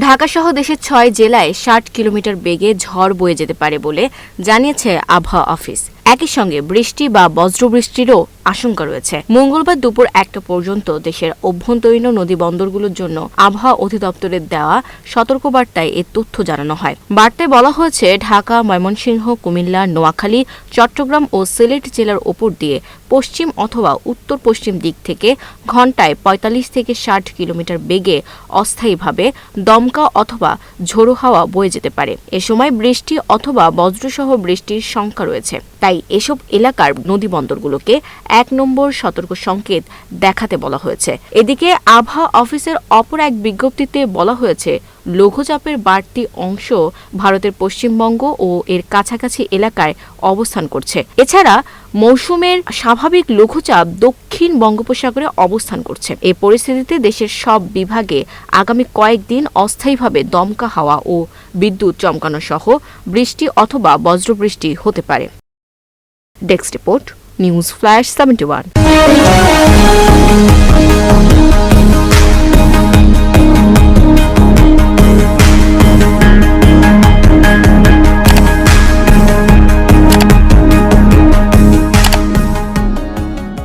ঢাকাসহ দেশের ৬ জেলায় ৬০ কিলোমিটার বেগে ঝড় বয়ে যেতে পারে বলে জানিয়েছে আবহাওয়া অফিস। একই সঙ্গে বৃষ্টি বা বজ্রবৃষ্টিরও আশঙ্কা রয়েছে। মঙ্গলবার দুপুর ১টা পর্যন্ত দেশের অভ্যন্তরীণ নদী বন্দরগুলোর জন্য আবহাওয়া অধিদপ্তরের দেওয়া সতর্কবার্তায় এ তথ্য জানানো হয়। বার্তায় বলা হয়েছে, ঢাকা, ময়মনসিংহ, কুমিল্লা, নোয়াখালী, চট্টগ্রাম ও সিলেট জেলার ওপর দিয়ে পশ্চিম অথবা উত্তর পশ্চিম দিক থেকে ঘণ্টায় ৪৫ থেকে ৬০ কিলোমিটার বেগে অস্থায়ীভাবে দমকা অথবা ঝোড়ো হাওয়া বয়ে যেতে পারে। এ সময় বৃষ্টি অথবা বজ্রসহ বৃষ্টির শঙ্কা রয়েছে। তাই এসব এলাকার নদীবন্দরগুলোকে ১ নম্বর সতর্ক সংকেত দেখাতে বলা হয়েছে। এদিকে আবহাওয়া অফিসের অপর এক বিজ্ঞপ্তিতে বলা হয়েছে, লঘুচাপের বাড়তি অংশ ভারতের পশ্চিমবঙ্গ ও এর কাছাকাছি এলাকায় অবস্থান করছে। এছাড়া মৌসুমের স্বাভাবিক লঘুচাপ দক্ষিণ বঙ্গোপসাগরে অবস্থান করছে। এই পরিস্থিতিতে দেশের সব বিভাগে আগামী কয়েকদিন অস্থায়ীভাবে দমকা হাওয়া ও বিদ্যুৎ চমকানো সহ বৃষ্টি অথবা বজ্রবৃষ্টি হতে পারে। Desk report, news flash 71।